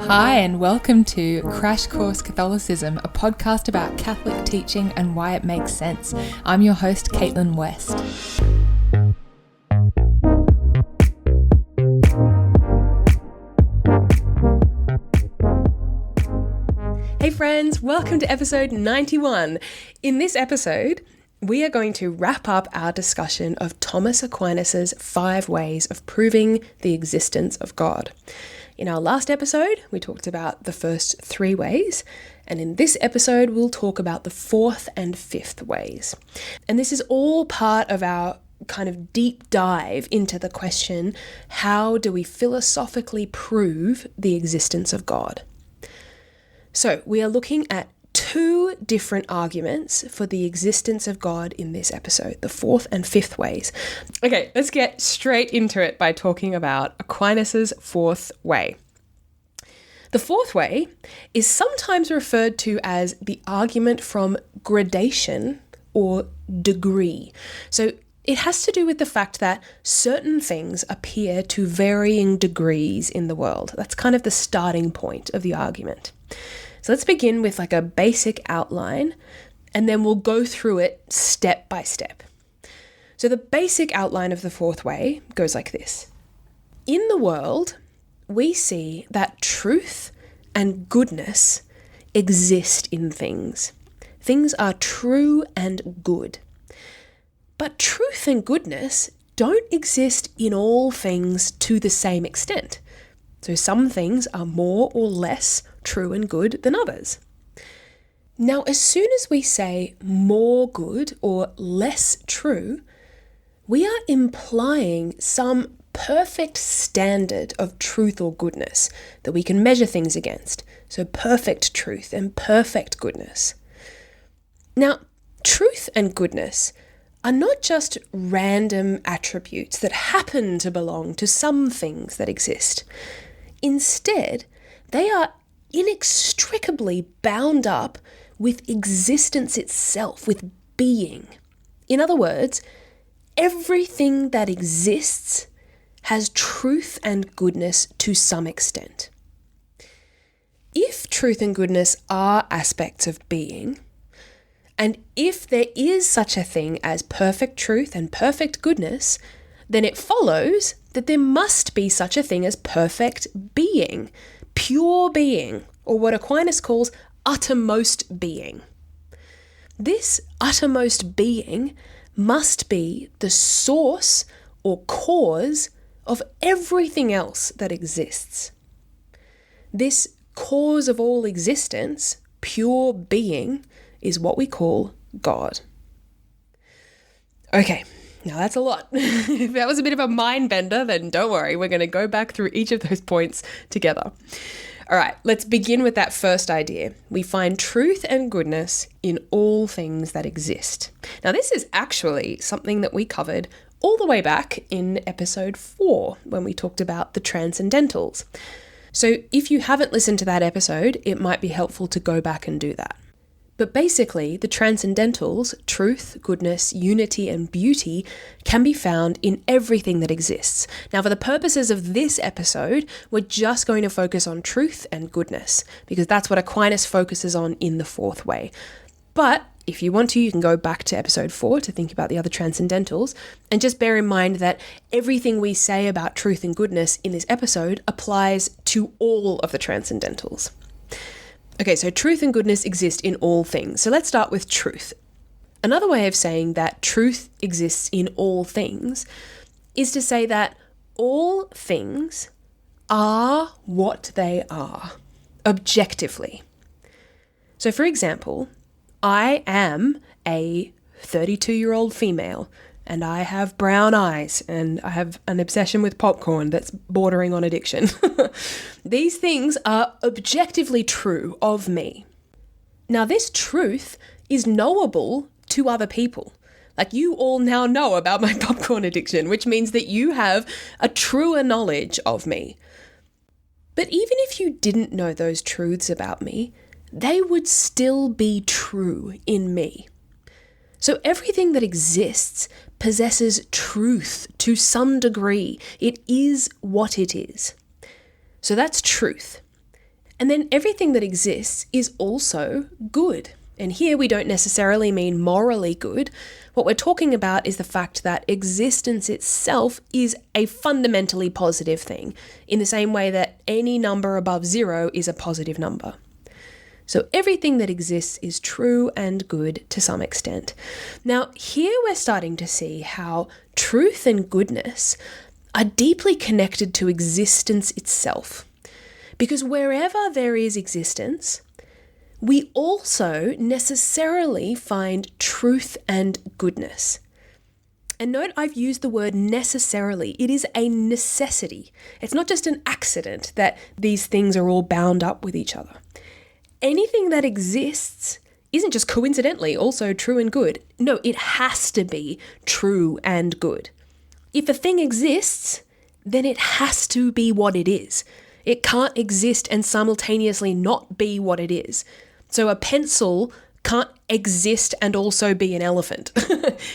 Hi and welcome to Crash Course Catholicism, a podcast about Catholic teaching and why it makes sense. I'm your host, Caitlin West. Hey friends, welcome to episode 91. In this episode, we are going to wrap up our discussion of Thomas Aquinas' 5 ways of proving the existence of God. In our last episode, we talked about the first 3 ways, and in this episode, we'll talk about the 4th and 5th ways. And this is all part of our kind of deep dive into the question, how do we philosophically prove the existence of God? So we are looking at 2 different arguments for the existence of God in this episode, the 4th and 5th ways. Okay, let's get straight into it by talking about Aquinas' 4th way. The 4th way is sometimes referred to as the argument from gradation or degree. So it has to do with the fact that certain things appear to varying degrees in the world. That's kind of the starting point of the argument. So let's begin with like a basic outline, and then we'll go through it step by step. So the basic outline of the 4th way goes like this. In the world, we see that truth and goodness exist in things. Things are true and good. But truth and goodness don't exist in all things to the same extent. So some things are more or less true and good than others. Now, as soon as we say more good or less true, we are implying some perfect standard of truth or goodness that we can measure things against. So perfect truth and perfect goodness. Now, truth and goodness are not just random attributes that happen to belong to some things that exist. Instead, they are inextricably bound up with existence itself, with being. In other words, everything that exists has truth and goodness to some extent. If truth and goodness are aspects of being, and if there is such a thing as perfect truth and perfect goodness, then it follows that there must be such a thing as perfect being, pure being, or what Aquinas calls uttermost being. This uttermost being must be the source or cause of everything else that exists. This cause of all existence, pure being, is what we call God. Okay. Now that's a lot. If that was a bit of a mind bender, then don't worry, we're going to go back through each of those points together. All right, let's begin with that first idea. We find truth and goodness in all things that exist. Now this is actually something that we covered all the way back in episode 4 when we talked about the transcendentals. So if you haven't listened to that episode, it might be helpful to go back and do that. But basically, the transcendentals, truth, goodness, unity, and beauty, can be found in everything that exists. Now, for the purposes of this episode, we're just going to focus on truth and goodness, because that's what Aquinas focuses on in the 4th way. But if you want to, you can go back to episode 4 to think about the other transcendentals, and just bear in mind that everything we say about truth and goodness in this episode applies to all of the transcendentals. Okay, so truth and goodness exist in all things. So let's start with truth. Another way of saying that truth exists in all things is to say that all things are what they are, objectively. So for example, I am a 32-year-old female, and I have brown eyes, and I have an obsession with popcorn that's bordering on addiction. These things are objectively true of me. Now, this truth is knowable to other people. Like, you all now know about my popcorn addiction, which means that you have a truer knowledge of me. But even if you didn't know those truths about me, they would still be true in me. So everything that exists possesses truth to some degree. It is what it is. So that's truth. And then everything that exists is also good. And here we don't necessarily mean morally good. What we're talking about is the fact that existence itself is a fundamentally positive thing, in the same way that any number above 0 is a positive number. So everything that exists is true and good to some extent. Now, here we're starting to see how truth and goodness are deeply connected to existence itself. Because wherever there is existence, we also necessarily find truth and goodness. And note I've used the word necessarily. It is a necessity. It's not just an accident that these things are all bound up with each other. Anything that exists isn't just coincidentally also true and good. No, it has to be true and good. If a thing exists, then it has to be what it is. It can't exist and simultaneously not be what it is. So a pencil can't exist and also be an elephant.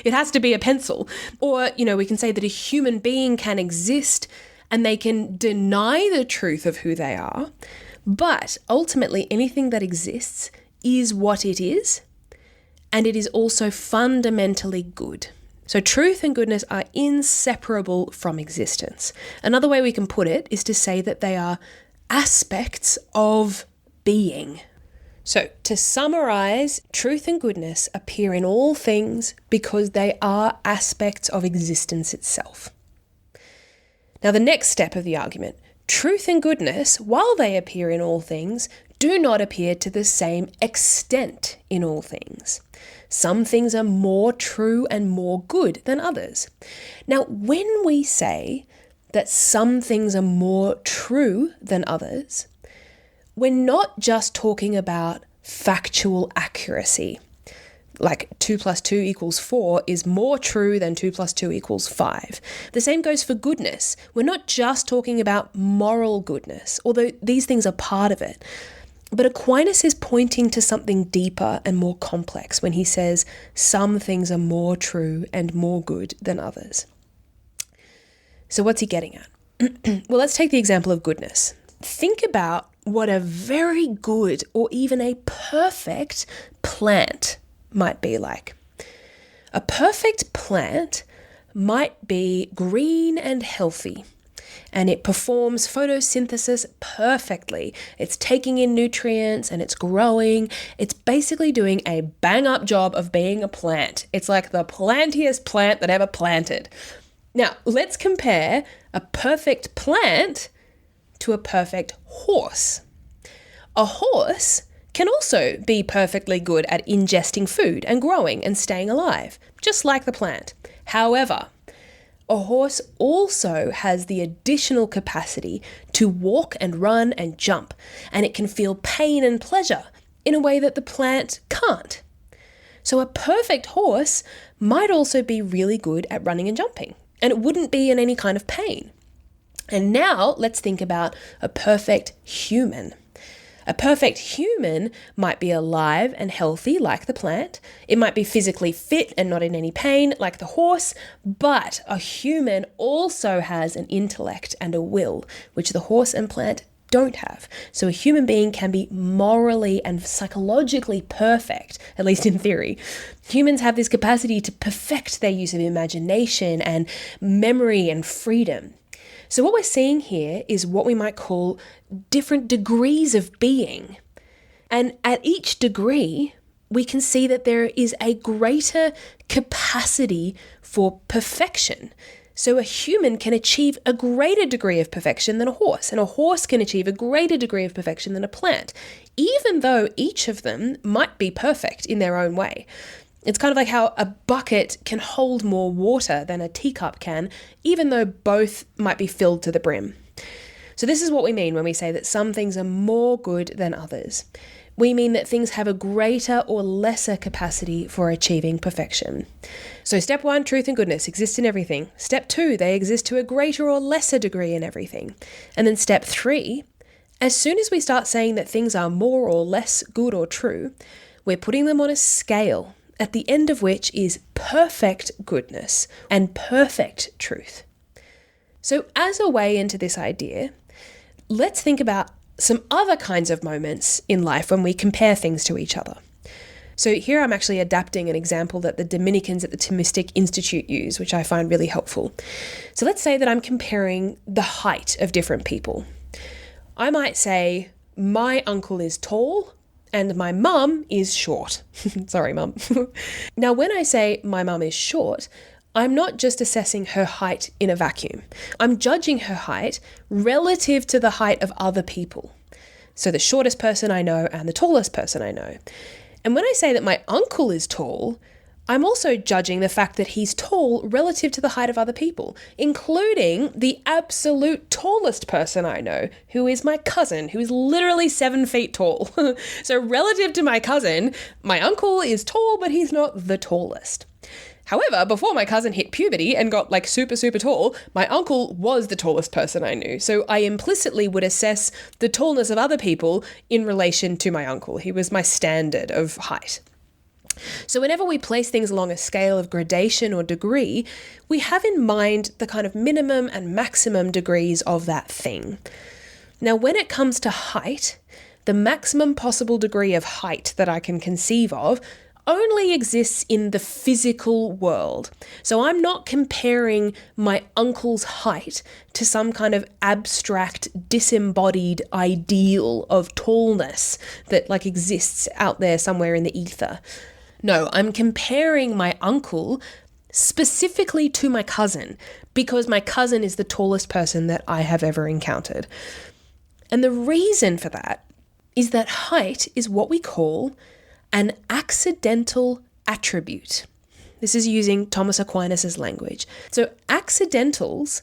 It has to be a pencil. Or, we can say that a human being can exist and they can deny the truth of who they are. But ultimately, anything that exists is what it is, and it is also fundamentally good. So truth and goodness are inseparable from existence. Another way we can put it is to say that they are aspects of being. So to summarize, truth and goodness appear in all things because they are aspects of existence itself. Now, the next step of the argument. Truth and goodness, while they appear in all things, do not appear to the same extent in all things. Some things are more true and more good than others. Now, when we say that some things are more true than others, we're not just talking about factual accuracy. Like 2 + 2 = 4 is more true than 2 + 2 = 5. The same goes for goodness. We're not just talking about moral goodness, although these things are part of it. But Aquinas is pointing to something deeper and more complex when he says some things are more true and more good than others. So what's he getting at? Well, let's take the example of goodness. Think about what a very good or even a perfect plant might be like. A perfect plant might be green and healthy, and it performs photosynthesis perfectly. It's taking in nutrients and it's growing. It's basically doing a bang-up job of being a plant. It's like the plantiest plant that ever planted. Now, let's compare a perfect plant to a perfect horse. A horse can also be perfectly good at ingesting food and growing and staying alive, just like the plant. However, a horse also has the additional capacity to walk and run and jump, and it can feel pain and pleasure in a way that the plant can't. So a perfect horse might also be really good at running and jumping, and it wouldn't be in any kind of pain. And now let's think about a perfect human. A perfect human might be alive and healthy like the plant. It might be physically fit and not in any pain like the horse, but a human also has an intellect and a will, which the horse and plant don't have. So a human being can be morally and psychologically perfect, at least in theory. Humans have this capacity to perfect their use of imagination and memory and freedom. So what we're seeing here is what we might call different degrees of being. And at each degree, we can see that there is a greater capacity for perfection. So a human can achieve a greater degree of perfection than a horse, and a horse can achieve a greater degree of perfection than a plant, even though each of them might be perfect in their own way. It's kind of like how a bucket can hold more water than a teacup can, even though both might be filled to the brim. So this is what we mean when we say that some things are more good than others. We mean that things have a greater or lesser capacity for achieving perfection. So step 1, truth and goodness exist in everything. Step 2, they exist to a greater or lesser degree in everything. And then step 3, as soon as we start saying that things are more or less good or true, we're putting them on a scale, at the end of which is perfect goodness and perfect truth. So as a way into this idea, let's think about some other kinds of moments in life when we compare things to each other. So here I'm actually adapting an example that the Dominicans at the Thomistic Institute use, which I find really helpful. So let's say that I'm comparing the height of different people. I might say, my uncle is tall and my mum is short. Sorry, mum. Now, when I say my mum is short, I'm not just assessing her height in a vacuum. I'm judging her height relative to the height of other people. So the shortest person I know and the tallest person I know. And when I say that my uncle is tall, I'm also judging the fact that he's tall relative to the height of other people, including the absolute tallest person I know, who is my cousin, who is literally 7 feet tall. So relative to my cousin, my uncle is tall, but he's not the tallest. However, before my cousin hit puberty and got like super, super tall, my uncle was the tallest person I knew. So I implicitly would assess the tallness of other people in relation to my uncle. He was my standard of height. So whenever we place things along a scale of gradation or degree, we have in mind the kind of minimum and maximum degrees of that thing. Now, when it comes to height, the maximum possible degree of height that I can conceive of only exists in the physical world. So I'm not comparing my uncle's height to some kind of abstract, disembodied ideal of tallness that like exists out there somewhere in the ether. No, I'm comparing my uncle specifically to my cousin because my cousin is the tallest person that I have ever encountered. And the reason for that is that height is what we call an accidental attribute. This is using Thomas Aquinas' language. So accidentals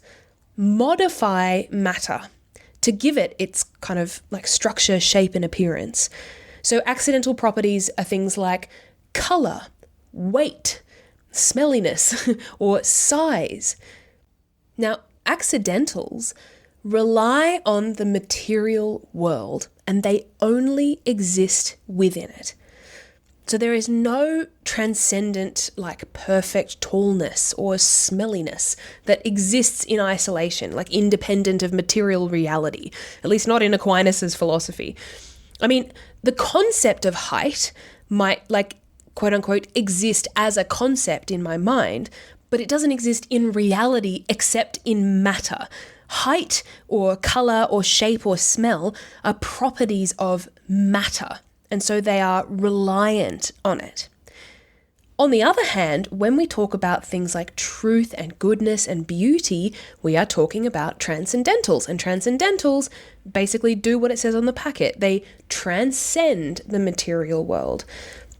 modify matter to give it its kind of like structure, shape, and appearance. So accidental properties are things like color, weight, smelliness, or size. Now, accidentals rely on the material world and they only exist within it. So there is no transcendent, like perfect tallness or smelliness that exists in isolation, like independent of material reality, at least not in Aquinas' philosophy. I mean, the concept of height might, like, quote unquote, exist as a concept in my mind, but it doesn't exist in reality except in matter. Height or color or shape or smell are properties of matter. And so they are reliant on it. On the other hand, when we talk about things like truth and goodness and beauty, we are talking about transcendentals. And transcendentals basically do what it says on the packet. They transcend the material world.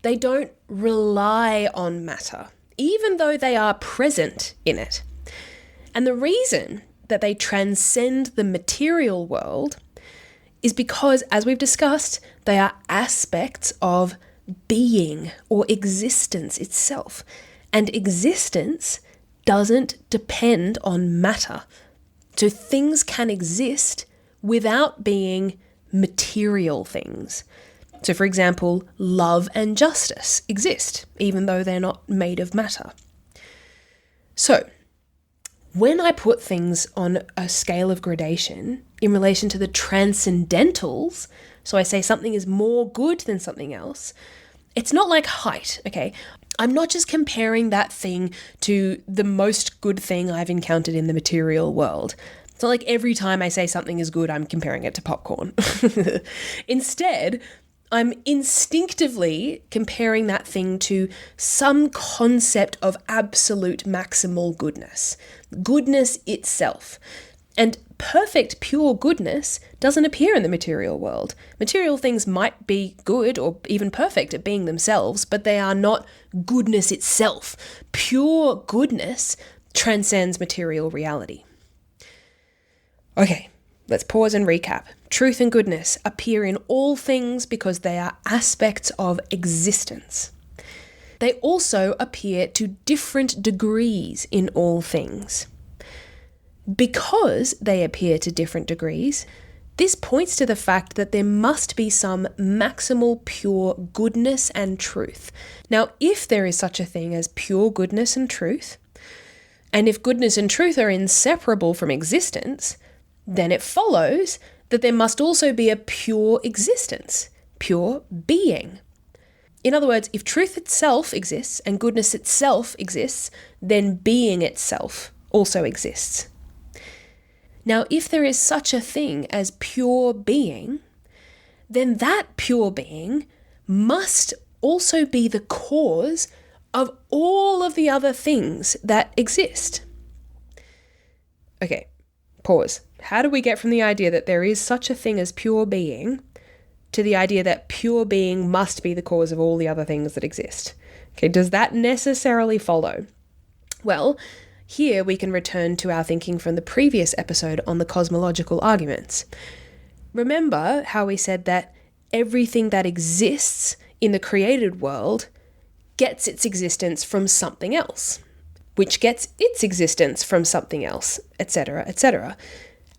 They don't rely on matter, even though they are present in it. And the reason that they transcend the material world is because, as we've discussed, they are aspects of being or existence itself. And existence doesn't depend on matter. So things can exist without being material things. So for example, love and justice exist, even though they're not made of matter. So when I put things on a scale of gradation in relation to the transcendentals, so I say something is more good than something else, it's not like height, okay? I'm not just comparing that thing to the most good thing I've encountered in the material world. It's not like every time I say something is good, I'm comparing it to popcorn. Instead, I'm instinctively comparing that thing to some concept of absolute maximal goodness. Goodness itself. And perfect, pure goodness doesn't appear in the material world. Material things might be good or even perfect at being themselves, but they are not goodness itself. Pure goodness transcends material reality. Okay, let's pause and recap. Truth and goodness appear in all things because they are aspects of existence. They also appear to different degrees in all things. Because they appear to different degrees, this points to the fact that there must be some maximal pure goodness and truth. Now, if there is such a thing as pure goodness and truth, and if goodness and truth are inseparable from existence, then it follows that there must also be a pure existence, pure being. In other words, if truth itself exists and goodness itself exists, then being itself also exists. Now, if there is such a thing as pure being, then that pure being must also be the cause of all of the other things that exist. Okay, pause. How do we get from the idea that there is such a thing as pure being to the idea that pure being must be the cause of all the other things that exist? Okay, does that necessarily follow? Well, here we can return to our thinking from the previous episode on the cosmological arguments. Remember how we said that everything that exists in the created world gets its existence from something else, which gets its existence from something else, etc., etc.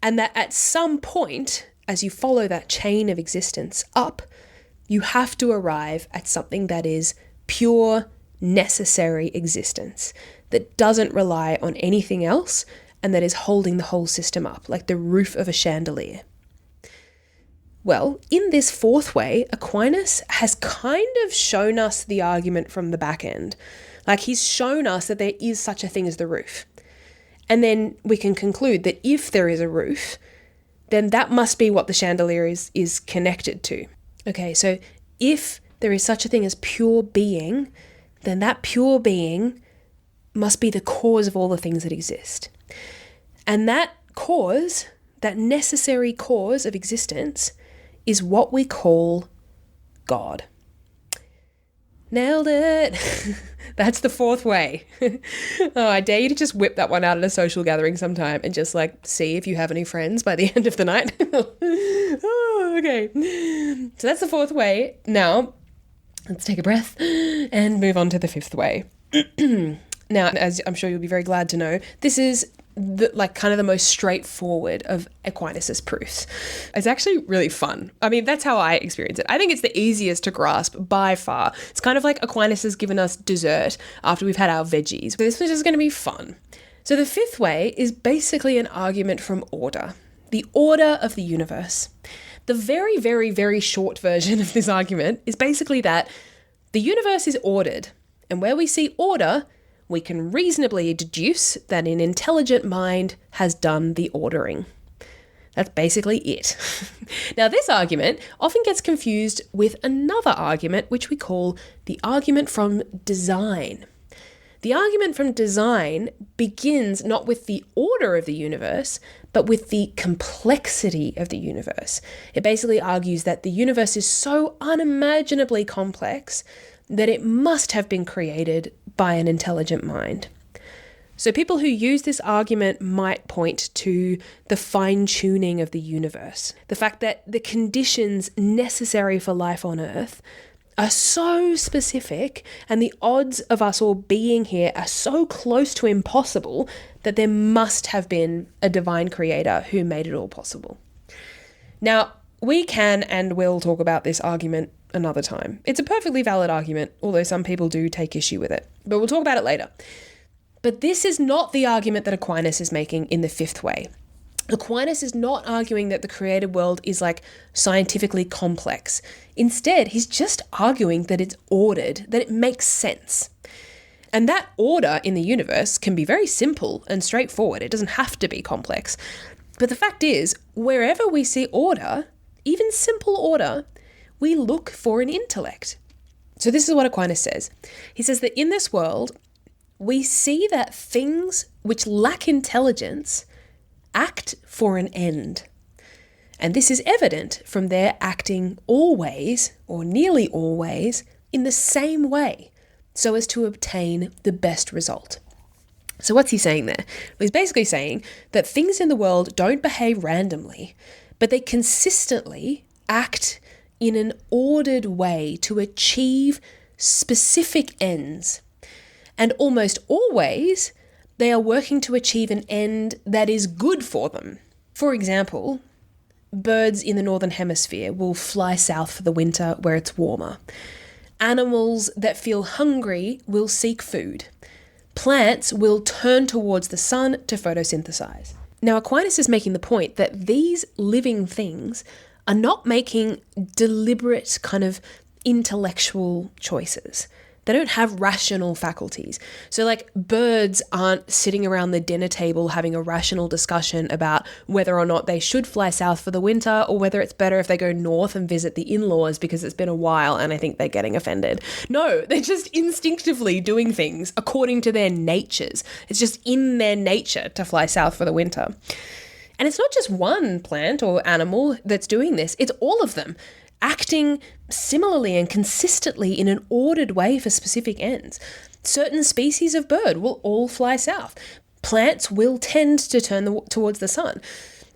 And that at some point, as you follow that chain of existence up, you have to arrive at something that is pure, necessary existence, that doesn't rely on anything else and that is holding the whole system up, like the roof of a chandelier. Well, in this fourth way, Aquinas has kind of shown us the argument from the back end. Like, he's shown us that there is such a thing as the roof. And then we can conclude that if there is a roof, then that must be what the chandelier is connected to. Okay, so if there is such a thing as pure being, then that pure being must be the cause of all the things that exist. And that cause, that necessary cause of existence, is what we call God. Nailed it. That's the fourth way. Oh, I dare you to just whip that one out at a social gathering sometime and just see if you have any friends by the end of the night. Oh, okay. So that's the fourth way. Now, let's take a breath and move on to the fifth way. Now, as I'm sure you'll be very glad to know, this is kind of the most straightforward of Aquinas' proofs. It's actually really fun. I mean, that's how I experience it. I think it's the easiest to grasp by far. It's kind of like Aquinas has given us dessert after we've had our veggies. But this is just going to be fun. So the fifth way is basically an argument from order, the order of the universe. The very, very, very short version of this argument is basically that the universe is ordered, and where we see order, we can reasonably deduce that an intelligent mind has done the ordering. That's basically it. Now, this argument often gets confused with another argument, which we call the argument from design. The argument from design begins not with the order of the universe, but with the complexity of the universe. It basically argues that the universe is so unimaginably complex that it must have been created by an intelligent mind. So people who use this argument might point to the fine-tuning of the universe, the fact that the conditions necessary for life on Earth are so specific and the odds of us all being here are so close to impossible that there must have been a divine creator who made it all possible. Now, we can and will talk about this argument another time. It's a perfectly valid argument, although some people do take issue with it. But we'll talk about it later. But this is not the argument that Aquinas is making in the fifth way. Aquinas is not arguing that the created world is scientifically complex. Instead, he's just arguing that it's ordered, that it makes sense. And that order in the universe can be very simple and straightforward. It doesn't have to be complex. But the fact is, wherever we see order, even simple order, we look for an intellect. So this is what Aquinas says. He says that in this world, we see that things which lack intelligence act for an end. And this is evident from their acting always, or nearly always, in the same way, so as to obtain the best result. So what's he saying there? Well, he's basically saying that things in the world don't behave randomly, but they consistently act in an ordered way to achieve specific ends. And almost always, they are working to achieve an end that is good for them. For example, birds in the northern hemisphere will fly south for the winter where it's warmer. Animals that feel hungry will seek food. Plants will turn towards the sun to photosynthesize. Now, Aquinas is making the point that these living things are not making deliberate kind of intellectual choices. They don't have rational faculties. So like birds aren't sitting around the dinner table having a rational discussion about whether or not they should fly south for the winter or whether it's better if they go north and visit the in-laws because it's been a while and I think they're getting offended. No, they're just instinctively doing things according to their natures. It's just in their nature to fly south for the winter. And it's not just one plant or animal that's doing this, it's all of them, acting similarly and consistently in an ordered way for specific ends. Certain species of bird will all fly south. Plants will tend to turn towards the sun.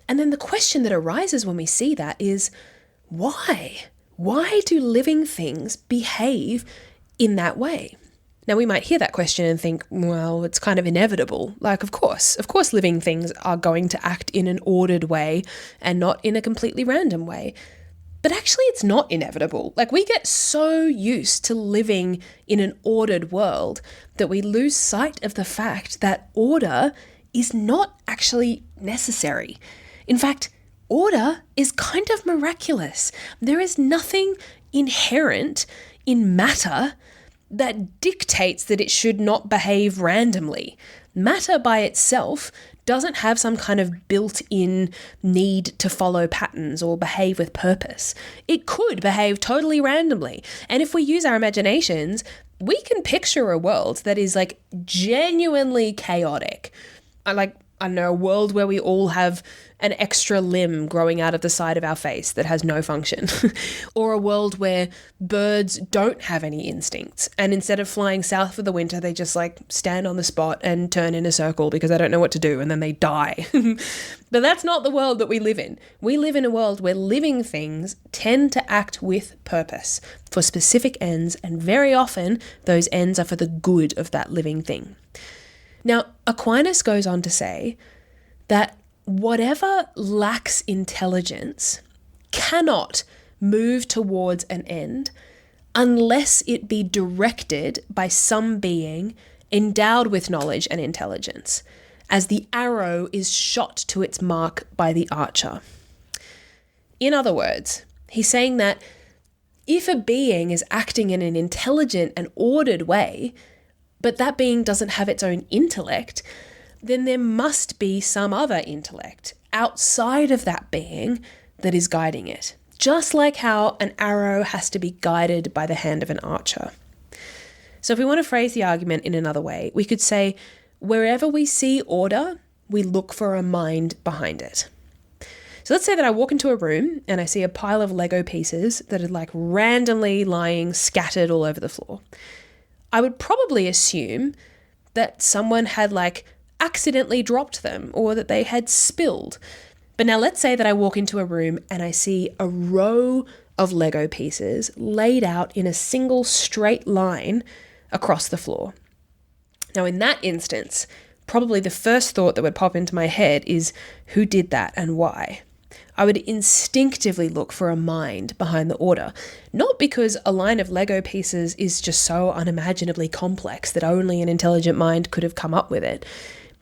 And then the question that arises when we see that is, why? Why do living things behave in that way? Now, we might hear that question and think, well, it's kind of inevitable. Like, of course living things are going to act in an ordered way and not in a completely random way. But actually, it's not inevitable. Like, we get so used to living in an ordered world that we lose sight of the fact that order is not actually necessary. In fact, order is kind of miraculous. There is nothing inherent in matter that dictates that it should not behave randomly. Matter by itself doesn't have some kind of built-in need to follow patterns or behave with purpose. It could behave totally randomly. And if we use our imaginations, we can picture a world that is like genuinely chaotic. I don't know, a world where we all have an extra limb growing out of the side of our face that has no function. Or a world where birds don't have any instincts and instead of flying south for the winter, they just like stand on the spot and turn in a circle because they don't know what to do and then they die. But that's not the world that we live in. We live in a world where living things tend to act with purpose for specific ends, and very often those ends are for the good of that living thing. Now, Aquinas goes on to say that whatever lacks intelligence cannot move towards an end unless it be directed by some being endowed with knowledge and intelligence, as the arrow is shot to its mark by the archer. In other words, he's saying that if a being is acting in an intelligent and ordered way, but that being doesn't have its own intellect, then there must be some other intellect outside of that being that is guiding it. Just like how an arrow has to be guided by the hand of an archer. So if we want to phrase the argument in another way, we could say, wherever we see order, we look for a mind behind it. So let's say that I walk into a room and I see a pile of Lego pieces that are like randomly lying scattered all over the floor. I would probably assume that someone had like accidentally dropped them or that they had spilled. But now let's say that I walk into a room and I see a row of Lego pieces laid out in a single straight line across the floor. Now in that instance, probably the first thought that would pop into my head is, who did that and why? I would instinctively look for a mind behind the order, not because a line of Lego pieces is just so unimaginably complex that only an intelligent mind could have come up with it.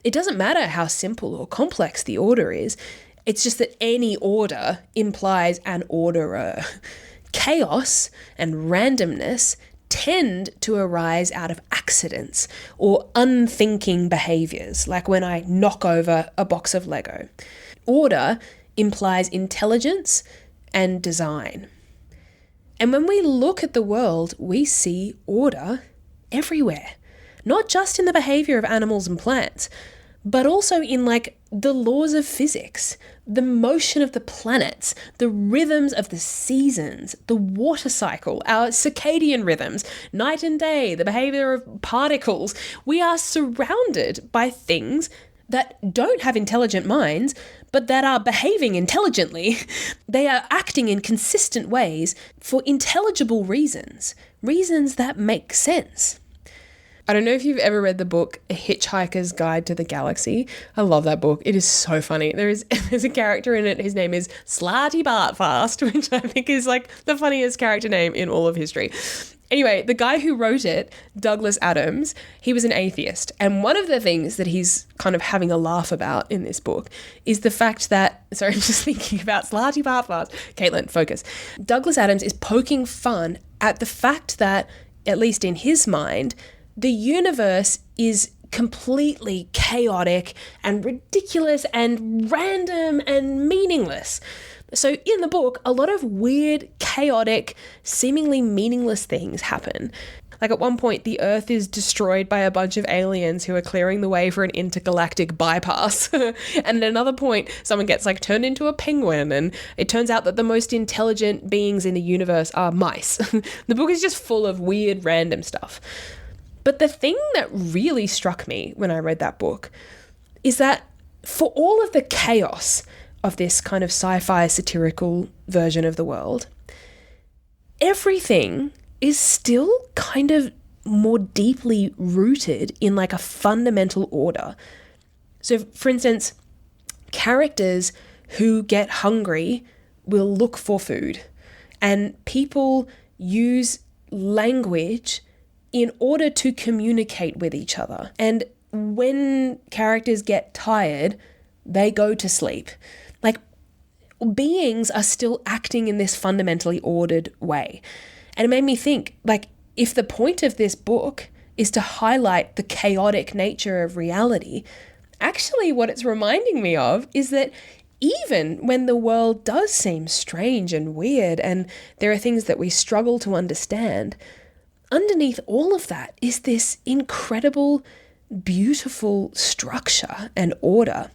It doesn't matter how simple or complex the order is, it's just that any order implies an orderer. Chaos and randomness tend to arise out of accidents or unthinking behaviors, like when I knock over a box of Lego. Order implies intelligence and design. And when we look at the world, we see order everywhere, not just in the behavior of animals and plants, but also in like the laws of physics, the motion of the planets, the rhythms of the seasons, the water cycle, our circadian rhythms, night and day, the behavior of particles. We are surrounded by things that don't have intelligent minds, but that are behaving intelligently. They are acting in consistent ways for intelligible reasons, reasons that make sense. I don't know if you've ever read the book A Hitchhiker's Guide to the Galaxy. I love that book. It is so funny. There's a character in it. His name is Slarty Bartfast, which I think is like the funniest character name in all of history. Anyway, the guy who wrote it, Douglas Adams, he was an atheist. And one of the things that he's kind of having a laugh about in this book is the fact that, sorry, I'm just thinking about Slarty Parfars. Caitlin, focus. Douglas Adams is poking fun at the fact that, at least in his mind, the universe is completely chaotic and ridiculous and random and meaningless. So in the book, a lot of weird, chaotic, seemingly meaningless things happen. Like at one point, the Earth is destroyed by a bunch of aliens who are clearing the way for an intergalactic bypass. And at another point, someone gets like turned into a penguin, and it turns out that the most intelligent beings in the universe are mice. The book is just full of weird, random stuff. But the thing that really struck me when I read that book is that for all of the chaos of this kind of sci-fi satirical version of the world, everything is still kind of more deeply rooted in like a fundamental order. So for instance, characters who get hungry will look for food, and people use language in order to communicate with each other. And when characters get tired, they go to sleep. Like, beings are still acting in this fundamentally ordered way. And it made me think, like, if the point of this book is to highlight the chaotic nature of reality, actually what it's reminding me of is that even when the world does seem strange and weird and there are things that we struggle to understand, underneath all of that is this incredible, beautiful structure and order.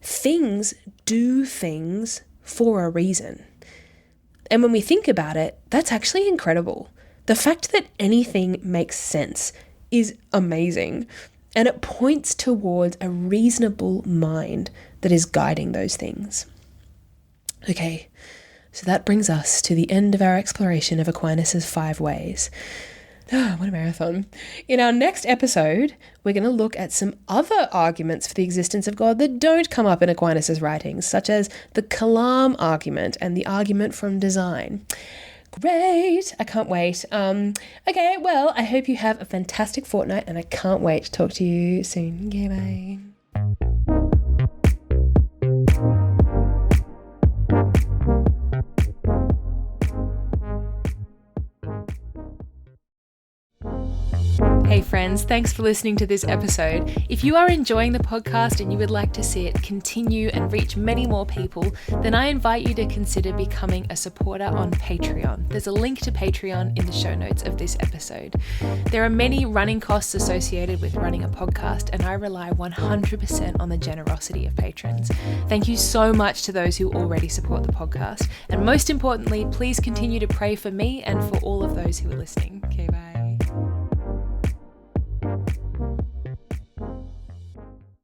Things do things for a reason. And when we think about it, that's actually incredible. The fact that anything makes sense is amazing, and it points towards a reasonable mind that is guiding those things. Okay, so that brings us to the end of our exploration of Aquinas' 5 ways. Oh, what a marathon. In our next episode, we're going to look at some other arguments for the existence of God that don't come up in Aquinas' writings, such as the Kalam argument and the argument from design. Great! I can't wait. Okay, well, I hope you have a fantastic fortnight, and I can't wait to talk to you soon. Okay, bye. Hey friends, thanks for listening to this episode. If you are enjoying the podcast and you would like to see it continue and reach many more people, then I invite you to consider becoming a supporter on Patreon. There's a link to Patreon in the show notes of this episode. There are many running costs associated with running a podcast, and I rely 100% on the generosity of patrons. Thank you so much to those who already support the podcast. And most importantly, please continue to pray for me and for all of those who are listening. Okay, bye.